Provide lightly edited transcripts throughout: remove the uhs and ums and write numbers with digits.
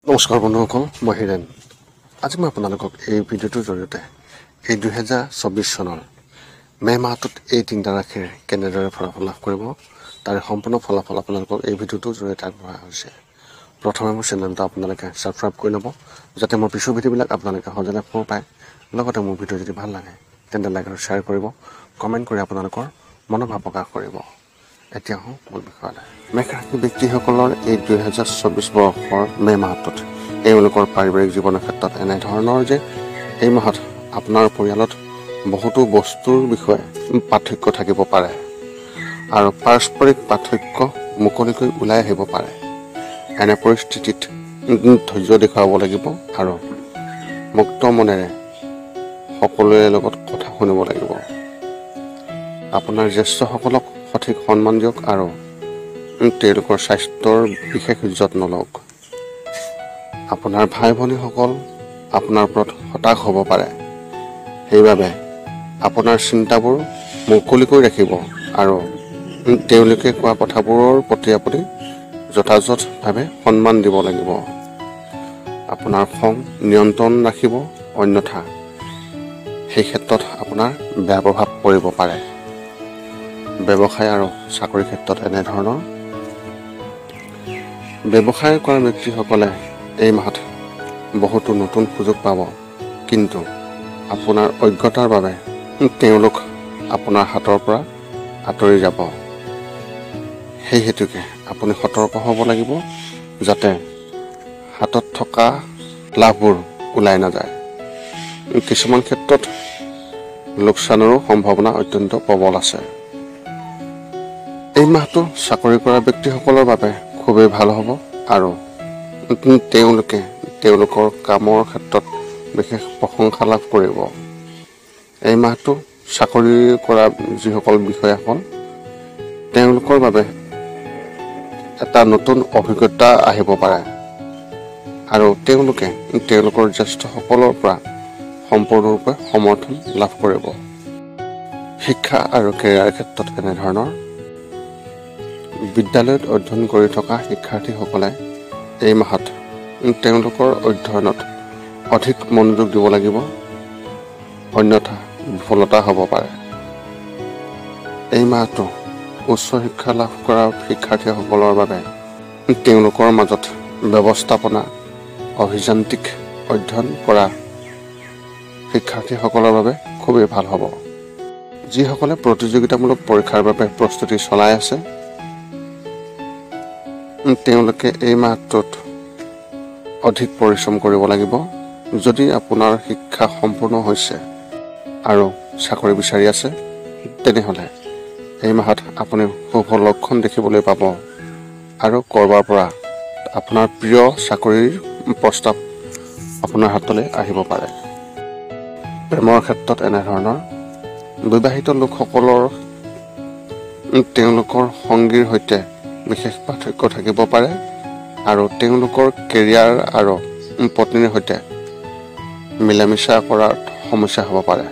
নমস্কাৰ বন্ধুসকল, মই হিৰেণ। আজি মই আপোনালোকক এই ভিডিঅ'টোৰ জৰিয়তে এই 2024 চনৰ মে মাহটোত এই তিনিটা ৰাশিৰ কেনেদৰে ফলাফল লাভ কৰিব তাৰে সম্পূৰ্ণ ফলাফল আপোনালোকক এই ভিডিঅ'টোৰ জৰিয়তে আগবঢ়োৱা হৈছে। প্ৰথমে মোৰ চেনেলটো আপোনালোকে ছাবস্ক্ৰাইব কৰি ল'ব, যাতে মোৰ পিছৰ ভিডিঅ'বিলাক আপোনালোকে সহজে লাভ কৰিব পাৰে। লগতে মোৰ ভিডিঅ' যদি ভাল লাগে তেন্তে লাইক আৰু শ্বেয়াৰ কৰিব, কমেণ্ট কৰি আপোনালোকৰ মনোভাৱ প্ৰকাশ কৰিব। এতিয়া হওঁ মূল বিষয়লৈ। মেষ ৰাশিৰ ব্যক্তিসকলৰ এই 2024 বৰ্ষৰ মে মাহটোত এওঁলোকৰ পাৰিবাৰিক জীৱনৰ ক্ষেত্ৰত এনেধৰণৰ যে এই মাহত আপোনাৰ পৰিয়ালত বহুতো বস্তুৰ বিষয়ে পাৰ্থক্য থাকিব পাৰে আৰু পাৰস্পৰিক পাৰ্থক্য মুকলিকৈ ওলাই আহিব পাৰে। এনে পৰিস্থিতিত ধৈৰ্য দেখুৱাব লাগিব আৰু মুক্ত মনেৰে সকলোৰে লগত কথা শুনিব লাগিব। আপোনাৰ জ্যেষ্ঠসকলক সঠিক সন্মান দিয়ক আৰু তেওঁলোকৰ স্বাস্থ্যৰ বিশেষ যত্ন লওক। আপোনাৰ ভাই ভনীসকল আপোনাৰ ওপৰত হতাশ হ'ব পাৰে, সেইবাবে আপোনাৰ চিন্তাবোৰ মুকলিকৈ ৰাখিব আৰু তেওঁলোকে কোৱা কথাবোৰৰ প্ৰতি আপুনি যথাযথভাৱে সন্মান দিব লাগিব। আপোনাৰ খং নিয়ন্ত্ৰণ ৰাখিব, অন্যথা সেই ক্ষেত্ৰত আপোনাৰ বেয়া প্ৰভাৱ পৰিব পাৰে। ব্যৱসায় আৰু চাকৰিৰ ক্ষেত্ৰত এনেধৰণৰ ব্যৱসায় কৰা ব্যক্তিসকলে এই মাহত বহুতো নতুন সুযোগ পাব, কিন্তু আপোনাৰ অজ্ঞতাৰ বাবে তেওঁলোক আপোনাৰ হাতৰ পৰা আঁতৰি যাব। সেই হেতুকে আপুনি সতৰ্ক হ'ব লাগিব যাতে হাতত থকা লাভবোৰ ওলাই নাযায়। কিছুমান ক্ষেত্ৰত লোকচানৰো সম্ভাৱনা অত্যন্ত প্ৰবল আছে। এই মাহটো চাকৰি কৰা ব্যক্তিসকলৰ বাবে খুবেই ভাল হ'ব আৰু তেওঁলোকে তেওঁলোকৰ কামৰ ক্ষেত্ৰত বিশেষ প্ৰশংসা লাভ কৰিব। এই মাহটো চাকৰি কৰা যিসকল বিষয়াসকল তেওঁলোকৰ বাবে এটা নতুন অভিজ্ঞতা আহিব পাৰে আৰু তেওঁলোকে তেওঁলোকৰ জ্যেষ্ঠসকলৰ পৰা সম্পূৰ্ণৰূপে সমৰ্থন লাভ কৰিব। শিক্ষা আৰু কেৰিয়াৰ ক্ষেত্ৰত এনেধৰণৰ বিদ্যালয়ত অধ্যয়ন কৰি থকা শিক্ষাৰ্থীসকলে এই মাহত তেওঁলোকৰ অধ্যয়নত অধিক মনোযোগ দিব লাগিব, অন্যথা বিফলতা হ'ব পাৰে। এই মাহটো উচ্চ শিক্ষা লাভ কৰা শিক্ষাৰ্থীসকলৰ বাবে তেওঁলোকৰ মাজত ব্যৱস্থাপনা অভিযান্ত্ৰিক অধ্যয়ন কৰা শিক্ষাৰ্থীসকলৰ বাবে খুবেই ভাল হ'ব। যিসকলে প্ৰতিযোগিতামূলক পৰীক্ষাৰ বাবে প্ৰস্তুতি চলাই আছে তেওঁলোকে এই মাহটোত অধিক পৰিশ্ৰম কৰিব লাগিব। যদি আপোনাৰ শিক্ষা সম্পূৰ্ণ হৈছে আৰু চাকৰি বিচাৰি আছে তেনেহ'লে এই মাহত আপুনি শুভ লক্ষণ দেখিবলৈ পাব আৰু ক'ৰবাৰ পৰা আপোনাৰ প্ৰিয় চাকৰিৰ প্ৰস্তাৱ আপোনাৰ হাতলৈ আহিব পাৰে। প্ৰেমৰ ক্ষেত্ৰত এনেধৰণৰ বিবাহিত লোকসকলৰ তেওঁলোকৰ সংগীৰ সৈতে বিশেষ পাৰ্থক্য থাকিব পাৰে আৰু তেওঁলোকৰ কেৰিয়াৰ আৰু পত্নীৰ সৈতে মিলা মিছা কৰাত সমস্যা হ'ব পাৰে।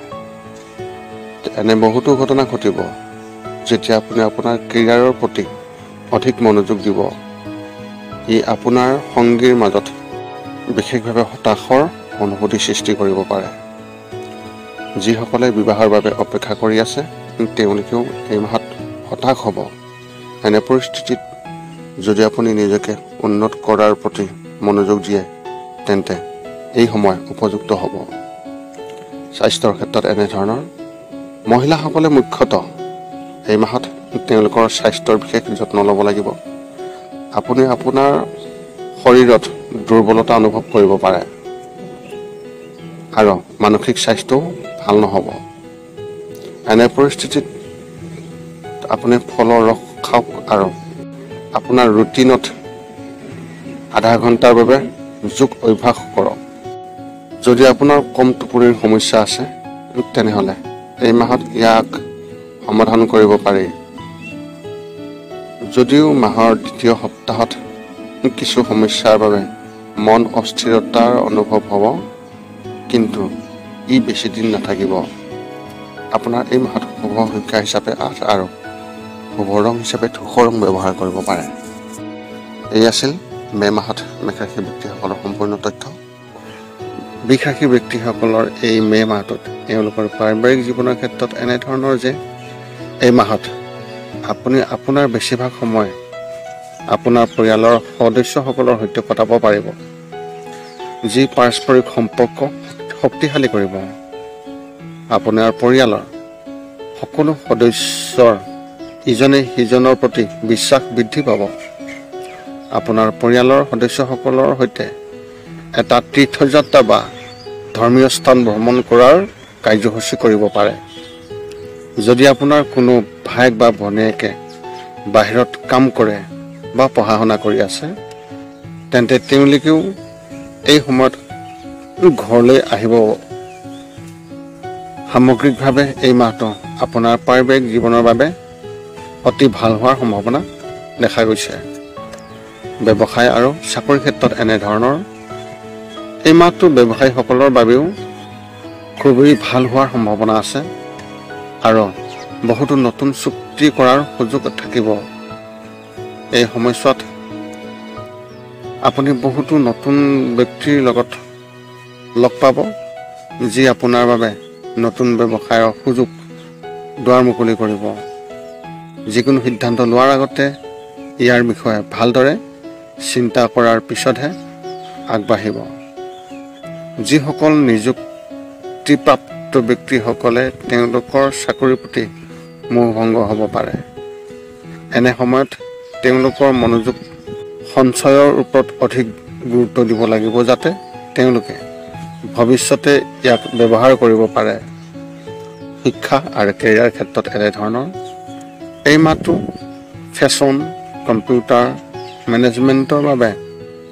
এনে বহুতো ঘটনা ঘটিব যেতিয়া আপুনি আপোনাৰ কেৰিয়াৰৰ প্ৰতি অধিক মনোযোগ দিব। ই আপোনাৰ সংগীৰ মাজত বিশেষভাৱে হতাশৰ অনুভূতি সৃষ্টি কৰিব পাৰে। যিসকলে বিবাহৰ বাবে অপেক্ষা কৰি আছে তেওঁলোকেও এই মাহত হতাশ হ'ব। এনে পৰিস্থিতিত যদি আপুনি নিজকে উন্নত কৰাৰ প্ৰতি মনোযোগ দিয়ে তেন্তে এই সময় উপযুক্ত হ'ব। স্বাস্থ্যৰ ক্ষেত্ৰত এনেধৰণৰ মহিলাসকলে মুখ্যতঃ এই মাহত তেওঁলোকৰ স্বাস্থ্যৰ বিশেষ যত্ন ল'ব লাগিব। আপুনি আপোনাৰ শৰীৰত দুৰ্বলতা অনুভৱ কৰিব পাৰে আৰু মানসিক স্বাস্থ্যও ভাল নহ'ব। এনে পৰিস্থিতিত আপুনি ফলৰ ৰস খাওক আৰু আপোনাৰ ৰুটিনত আধা ঘণ্টাৰ বাবে যোগ অভ্যাস কৰক। যদি আপোনাৰ কম টোপনিৰ সমস্যা আছে তেনেহ'লে এই মাহত ইয়াক সমাধান কৰিব পাৰি। যদিও মাহৰ দ্বিতীয় সপ্তাহত কিছু সমস্যাৰ বাবে মন অস্থিৰতাৰ অনুভৱ হ'ব, কিন্তু ই বেছি দিন নাথাকিব। আপোনাৰ এই মাহত শুভ সংখ্যা হিচাপে 8 আৰু শুভ ৰং হিচাপে ধূসৰ ৰং ব্যৱহাৰ কৰিব পাৰে। এই আছিল মে মাহত মেষ ৰাশিৰ ব্যক্তিসকলৰ সম্পূৰ্ণ তথ্য। বৃষ ৰাশিৰ ব্যক্তিসকলৰ এই মে মাহটোত তেওঁলোকৰ পাৰিবাৰিক জীৱনৰ ক্ষেত্ৰত এনেধৰণৰ যে এই মাহত আপুনি আপোনাৰ বেছিভাগ সময় আপোনাৰ পৰিয়ালৰ সদস্যসকলৰ সৈতে কটাব পাৰিব, যি পাৰস্পৰিক সম্পৰ্ক শক্তিশালী কৰিব। আপোনাৰ পৰিয়ালৰ সকলো সদস্যৰ ইজনে সিজনৰ প্ৰতি বিশ্বাস বৃদ্ধি পাব। আপোনাৰ পৰিয়ালৰ সদস্যসকলৰ সৈতে এটা তীৰ্থযাত্ৰা বা ধৰ্মীয় স্থান ভ্ৰমণ কৰাৰ কাৰ্যসূচী কৰিব পাৰে। যদি আপোনাৰ কোনো ভায়েক বা ভনীয়েকে বাহিৰত কাম কৰে বা পঢ়া শুনা কৰি আছে, তেন্তে তেওঁলোকেও এই সময়ত ঘৰলৈ আহিব। সামগ্ৰিকভাৱে এই মাহটো আপোনাৰ পাৰিবাৰিক জীৱনৰ বাবে অতি ভাল হোৱাৰ সম্ভাৱনা দেখা গৈছে। ব্যৱসায় আৰু চাকৰিৰ ক্ষেত্ৰত এনেধৰণৰ এই মাহটো ব্যৱসায়ীসকলৰ বাবেও খুবেই ভাল হোৱাৰ সম্ভাৱনা আছে আৰু বহুতো নতুন চুক্তি কৰাৰ সুযোগ থাকিব। এই সময়ছোৱাত আপুনি বহুতো নতুন ব্যক্তিৰ লগত লগ পাব, যি আপোনাৰ বাবে নতুন ব্যৱসায়ৰ সুযোগ দুৱাৰ মুকলি কৰিব। যিকোনো সিদ্ধান্ত লোৱাৰ আগতে ইয়াৰ বিষয়ে ভালদৰে চিন্তা কৰাৰ পিছতহে আগবাঢ়িব। যিসকল নিযুক্তিপ্ৰাপ্ত ব্যক্তিসকলে তেওঁলোকৰ চাকৰিৰ প্ৰতি মোহভংগ হ'ব পাৰে, এনে সময়ত তেওঁলোকৰ মনোযোগ সঞ্চয়ৰ ওপৰত অধিক গুৰুত্ব দিব লাগিব, যাতে তেওঁলোকে ভৱিষ্যতে ইয়াক ব্যৱহাৰ কৰিব পাৰে। শিক্ষা আৰু কেৰিয়াৰ ক্ষেত্ৰত এনেধৰণৰ এই মাহটো ফেশ্বন, কম্পিউটাৰ, মেনেজমেণ্টৰ বাবে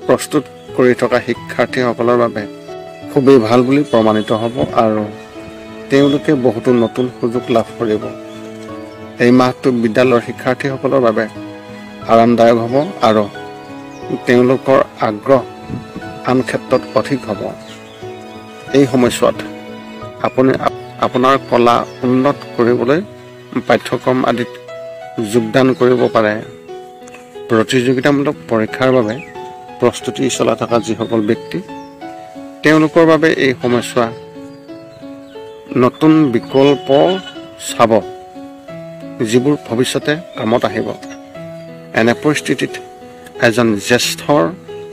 প্ৰস্তুত কৰি থকা শিক্ষাৰ্থীসকলৰ বাবে খুবেই ভাল বুলি প্ৰমাণিত হ'ব আৰু তেওঁলোকে বহুতো নতুন সুযোগ লাভ কৰিব। এই মাহটো বিদ্যালয়ৰ শিক্ষাৰ্থীসকলৰ বাবে আৰামদায়ক হ'ব আৰু তেওঁলোকৰ আগ্ৰহ আন ক্ষেত্ৰত অধিক হ'ব। এই সময়ছোৱাত আপুনি আপোনাৰ কলা উন্নত কৰিবলৈ পাঠ্যক্ৰম আদিত যোগদান কৰিব পাৰে। প্ৰতিযোগিতামূলক পৰীক্ষাৰ বাবে প্ৰস্তুতি চলাই থকা যিসকল ব্যক্তি, তেওঁলোকৰ বাবে এই সময়ছোৱা নতুন বিকল্প চাব, যিবোৰ ভৱিষ্যতে কামত আহিব। এনে পৰিস্থিতিত এজন জ্যেষ্ঠৰ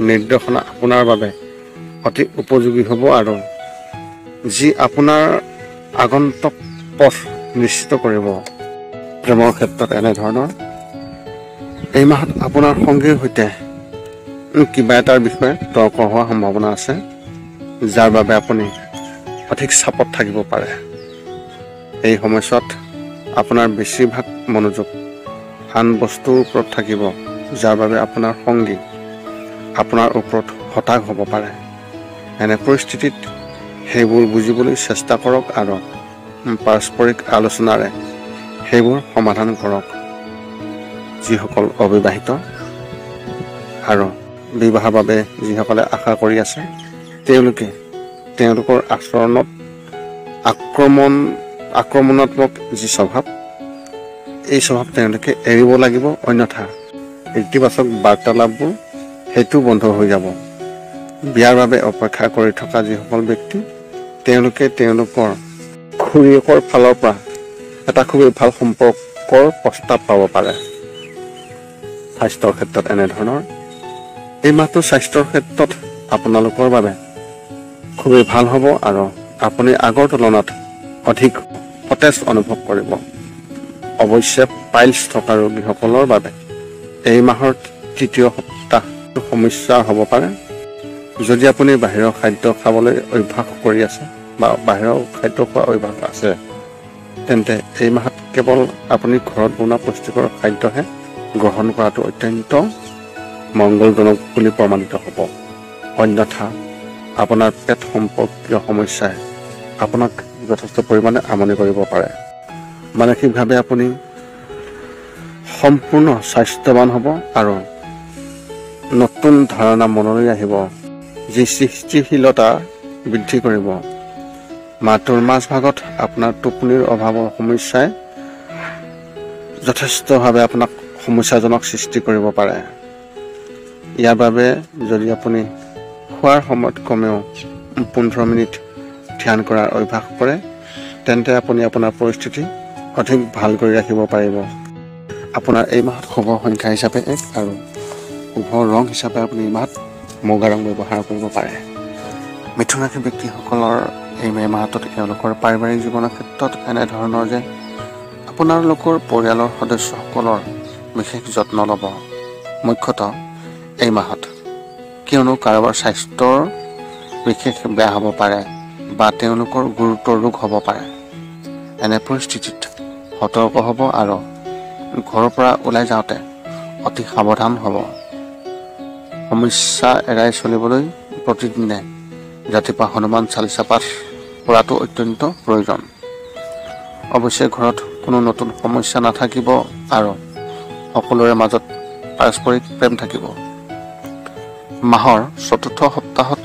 নিৰ্দেশনা আপোনাৰ বাবে অতি উপযোগী হ'ব আৰু যি আপোনাৰ আগন্তুক পথ নিশ্চিত কৰিব। প্ৰেমৰ ক্ষেত্ৰত এনেধৰণৰ এই মাহত আপোনাৰ সংগীৰ সৈতে কিবা এটাৰ বিষয়ে তৰ্ক হোৱাৰ সম্ভাৱনা আছে, যাৰ বাবে আপুনি অধিক চাপত থাকিব পাৰে। এই সময়ছোৱাত আপোনাৰ বেছিভাগ মনোযোগ আন বস্তুৰ ওপৰত থাকিব, যাৰ বাবে আপোনাৰ সংগী আপোনাৰ ওপৰত হতাশ হ'ব পাৰে। এনে পৰিস্থিতিত সেইবোৰ বুজিবলৈ চেষ্টা কৰক আৰু পাৰস্পৰিক আলোচনাৰে সেইবোৰ সমাধান কৰক। যিসকল অবিবাহিত আৰু বিবাহৰ বাবে যিসকলে আশা কৰি আছে, তেওঁলোকে তেওঁলোকৰ আচৰণত আক্ৰমণাত্মক যি স্বভাৱ, এই স্বভাৱ তেওঁলোকে এৰিব লাগিব, অন্যথা ইতিবাচক বাৰ্তালাপবোৰ সেইটো বন্ধ হৈ যাব। বিয়াৰ বাবে অপেক্ষা কৰি থকা যিসকল ব্যক্তি, তেওঁলোকে তেওঁলোকৰ খুৰীয়েকৰ ফালৰ পৰা এটা খুবেই ভাল সম্পৰ্কৰ প্ৰস্তাৱ পাব পাৰে। স্বাস্থ্যৰ ক্ষেত্ৰত এনেধৰণৰ এই মাহটো স্বাস্থ্যৰ ক্ষেত্ৰত আপোনালোকৰ বাবে খুবেই ভাল হ'ব আৰু আপুনি আগৰ তুলনাত অধিক সতেজ অনুভৱ কৰিব। অৱশ্যে পাইলছ থকা ৰোগীসকলৰ বাবে এই মাহৰ তৃতীয় সপ্তাহটো সমস্যা হ'ব পাৰে। যদি আপুনি বাহিৰৰ খাদ্য খাবলৈ অভ্যাস কৰি আছে বা বাহিৰৰ খাদ্য খোৱাৰ অভ্যাস আছে, তেন্তে এই মাহত কেৱল আপুনি ঘৰত বনোৱা পুষ্টিকৰ খাদ্যহে গ্ৰহণ কৰাটো অত্যন্ত মংগলজনক বুলি প্ৰমাণিত হ'ব। অন্যথা আপোনাৰ পেট সম্পৰ্কীয় সমস্যাই আপোনাক যথেষ্ট পৰিমাণে আমনি কৰিব পাৰে। মানসিকভাৱে আপুনি সম্পূৰ্ণ স্বাস্থ্যৱান হ'ব আৰু নতুন ধাৰণা মনলৈ আহিব, যি সৃষ্টিশীলতা বৃদ্ধি কৰিব। মাহটোৰ মাজভাগত আপোনাৰ টোপনিৰ অভাৱৰ সমস্যাই যথেষ্টভাৱে আপোনাক সমস্যাজনক সৃষ্টি কৰিব পাৰে। ইয়াৰ বাবে যদি আপুনি খোৱাৰ সময়ত কমেও 15 মিনিট ধ্যান কৰাৰ অভ্যাস কৰে তেন্তে আপুনি আপোনাৰ পৰিস্থিতি অধিক ভাল কৰি ৰাখিব পাৰিব। আপোনাৰ এই মাহত শুভ সংখ্যা হিচাপে 1 আৰু শুভ ৰং হিচাপে আপুনি এই মাহত মুগা ৰং ব্যৱহাৰ কৰিব পাৰে। মিথুন ৰাশিৰ ব্যক্তিসকলৰ এই মে মাহটোত তেওঁলোকৰ পাৰিবাৰিক জীৱনৰ ক্ষেত্ৰত এনেধৰণৰ যে আপোনালোকৰ পৰিয়ালৰ সদস্যসকলৰ বিশেষ যত্ন ল'ব, মুখ্যতঃ এই মাহত, কিয়নো কাৰোবাৰ স্বাস্থ্যৰ বিশেষ বেয়া হ'ব পাৰে বা তেওঁলোকৰ গুৰুতৰ ৰোগ হ'ব পাৰে। এনে পৰিস্থিতিত সতৰ্ক হ'ব আৰু ঘৰৰ পৰা ওলাই যাওঁতে অতি সাৱধান হ'ব। সমস্যা এৰাই চলিবলৈ প্ৰতিদিনে ৰাতিপুৱা হনুমান চালিচা পাঠ কৰাটো অত্যন্ত প্ৰয়োজন। অৱশ্যে ঘৰত কোনো নতুন সমস্যা নাথাকিব আৰু সকলোৰে মাজত পাৰস্পৰিক প্ৰেম থাকিব। মাহৰ ৪ৰ্থ সপ্তাহত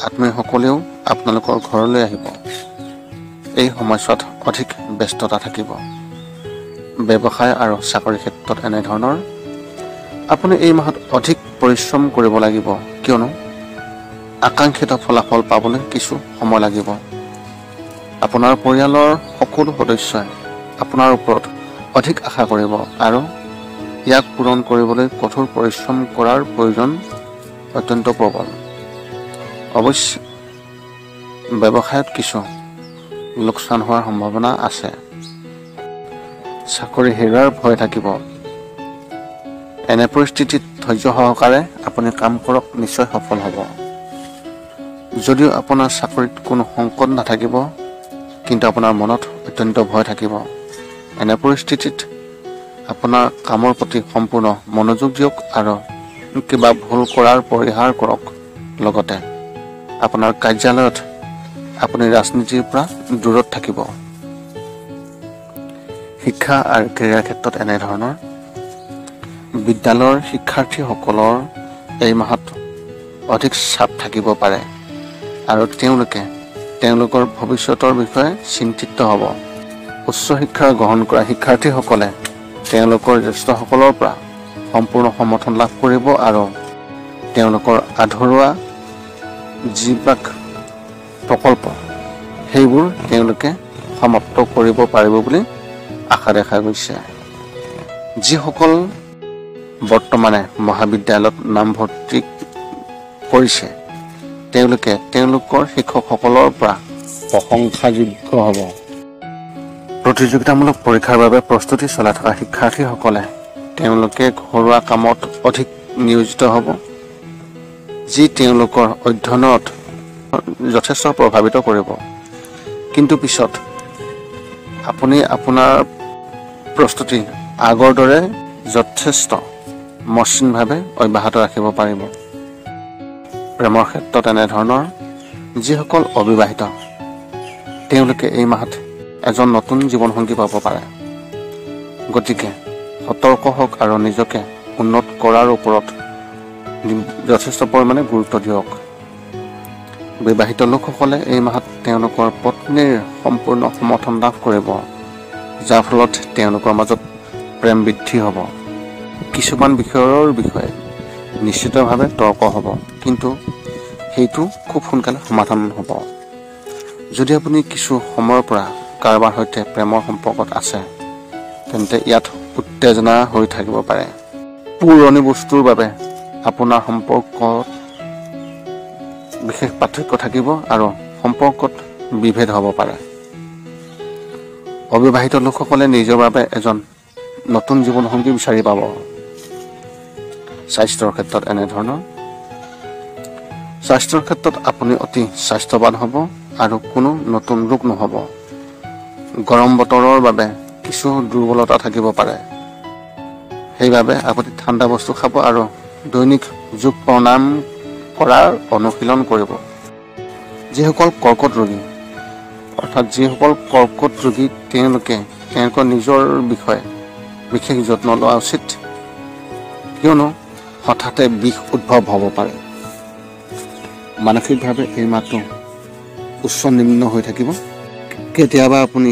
আত্মীয়সকলেও আপোনালোকৰ ঘৰলৈ আহিব। এই সময়ছোৱাত অধিক ব্যস্ততা থাকিব। ব্যৱসায় আৰু চাকৰি ক্ষেত্ৰত এনেধৰণৰ আপুনি এই মাহত অধিক পৰিশ্ৰম কৰিব লাগিব, কিয়নো আকাংক্ষিত ফলাফল পাবলৈ কিছু সময় লাগিব। আপোনাৰ পৰিয়ালৰ সকলো সদস্যই আপোনাৰ ওপৰত অধিক আশা কৰিব আৰু ইয়াক পূৰণ কৰিবলৈ কঠোৰ পৰিশ্ৰম কৰাৰ প্ৰয়োজন অত্যন্ত প্ৰবল। অৱশ্যে ব্যৱসায়ত কিছু লোকচান হোৱাৰ সম্ভাৱনা আছে। চাকৰি হেৰুৱাৰ ভয় থাকিব। এনে পৰিস্থিতিত ধৈৰ্য সহকাৰে আপুনি কাম কৰক, নিশ্চয় সফল হ'ব। যদিও আপোনাৰ চাকৰিত কোনো সংকট নাথাকিব, কিন্তু আপোনাৰ মনত অত্যন্ত ভয় থাকিব। এনে পৰিস্থিতিত আপোনাৰ কামৰ প্ৰতি সম্পূৰ্ণ মনোযোগ দিয়ক আৰু কিবা ভুল কৰাৰ পৰিহাৰ কৰক। লগতে আপোনাৰ কাৰ্যালয়ত আপুনি ৰাজনীতিৰ পৰা দূৰত থাকিব। শিক্ষা আৰু কেৰিয়াৰ ক্ষেত্ৰত এনেধৰণৰ বিদ্যালয়ৰ শিক্ষাৰ্থীসকলৰ এই মাহত অধিক চাপ থাকিব পাৰে আৰু তেওঁলোকে তেওঁলোকৰ ভৱিষ্যতৰ বিষয়ে চিন্তিত হ'ব। উচ্চ শিক্ষা গ্ৰহণ কৰা শিক্ষাৰ্থীসকলে তেওঁলোকৰ জ্যেষ্ঠসকলৰ পৰা সম্পূৰ্ণ সমৰ্থন লাভ কৰিব আৰু তেওঁলোকৰ আধৰুৱা যিবিলাক প্ৰকল্প সেইবোৰ তেওঁলোকে সমাপ্ত কৰিব পাৰিব বুলি আশা দেখা গৈছে। যিসকল বৰ্তমানে মহাবিদ্যালয়ত নামভৰ্তি কৰিছে তেওঁলোকে তেওঁলোকৰ শিক্ষকসকলৰ পৰা প্ৰশংসাযোগ্য হ'ব। প্ৰতিযোগিতামূলক পৰীক্ষাৰ বাবে প্ৰস্তুতি চলাই থকা শিক্ষাৰ্থীসকলে তেওঁলোকে ঘৰুৱা কামত অধিক নিয়োজিত হ'ব, যি তেওঁলোকৰ অধ্যয়নত যথেষ্ট প্ৰভাৱিত কৰিব। কিন্তু পিছত আপুনি আপোনাৰ প্ৰস্তুতি আগৰ দৰে যথেষ্ট মসৃণভাৱে অব্যাহত ৰাখিব পাৰিব। প্ৰেমৰ ক্ষেত্ৰত এনেধৰণৰ যিসকল অবিবাহিত তেওঁলোকে এই মাহত এজন নতুন জীৱনসংগী পাব পাৰে। গতিকে সতৰ্ক হওক আৰু নিজকে উন্নত কৰাৰ ওপৰত যথেষ্ট পৰিমাণে গুৰুত্ব দিয়ক। বিবাহিত লোকসকলে এই মাহত তেওঁলোকৰ পত্নীৰ সম্পূৰ্ণ সমৰ্থন লাভ কৰিব, যাৰ ফলত তেওঁলোকৰ মাজত প্ৰেম বৃদ্ধি হ'ব। কিছুমান বিষয়ৰ বিষয়ে নিশ্চিতভাৱে তৰ্ক হ'ব, কিন্তু সেইটো খুব সোনকালে সমাধান হ'ব। যদি আপুনি কিছু সময়ৰ পৰা কাৰোবাৰ সৈতে প্ৰেমৰ সম্পৰ্কত আছে তেন্তে ইয়াত উত্তেজনা হৈ থাকিব পাৰে। পুৰণি বস্তুৰ বাবে আপোনাৰ সম্পৰ্কত বিশেষ পাৰ্থক্য থাকিব আৰু সম্পৰ্কত বিভেদ হ'ব পাৰে। অবিবাহিত লোকসকলে নিজৰ বাবে এজন নতুন জীৱনসংগী বিচাৰি পাব। স্বাস্থ্যৰ ক্ষেত্ৰত এনেধৰণৰ স্বাস্থ্যৰ ক্ষেত্ৰত আপুনি অতি স্বাস্থ্যৱান হ'ব আৰু কোনো নতুন ৰোগ নহ'ব। গৰম বতৰৰ বাবে কিছু দুৰ্বলতা থাকিব পাৰে, সেইবাবে আপুনি ঠাণ্ডা বস্তু খাব আৰু দৈনিক যোগ প্ৰণায়াম কৰাৰ অনুশীলন কৰিব। যিসকল কৰ্কট ৰোগী তেওঁলোকে তেওঁলোকৰ নিজৰ বিষয়ে বিশেষ যত্ন লোৱা উচিত, কিয়নো হঠাতে বিষ উদ্ভৱ হ'ব পাৰে। মানসিকভাৱে এই মাহটো উচ্চ নিম্ন হৈ থাকিব। কেতিয়াবা আপুনি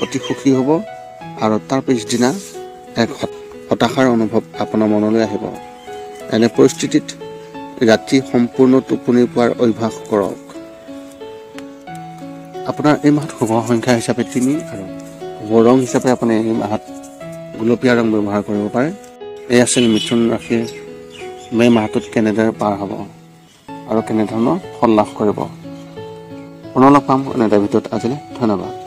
অতি সুখী হ'ব আৰু তাৰ পিছদিনা এক হতাশাৰ অনুভৱ আপোনাৰ মনলৈ আহিব। এনে পৰিস্থিতিত ৰাতি সম্পূৰ্ণ টোপনি পোৱাৰ অভ্যাস কৰক। আপোনাৰ এই মাহত শুভ সংখ্যা হিচাপে 3 আৰু শুভ ৰং হিচাপে আপুনি এই মাহত গুলপীয়া ৰং ব্যৱহাৰ কৰিব পাৰে। এই আছিল মিথুন ৰাশিৰ মে মাহটোত কেনেদৰে পাৰ হ'ব আৰু কেনেধৰণৰ ফল লাভ কৰিব। পুনৰ লগ পাম এনে এটা ভিডিঅ'ত। আজিলৈ ধন্যবাদ।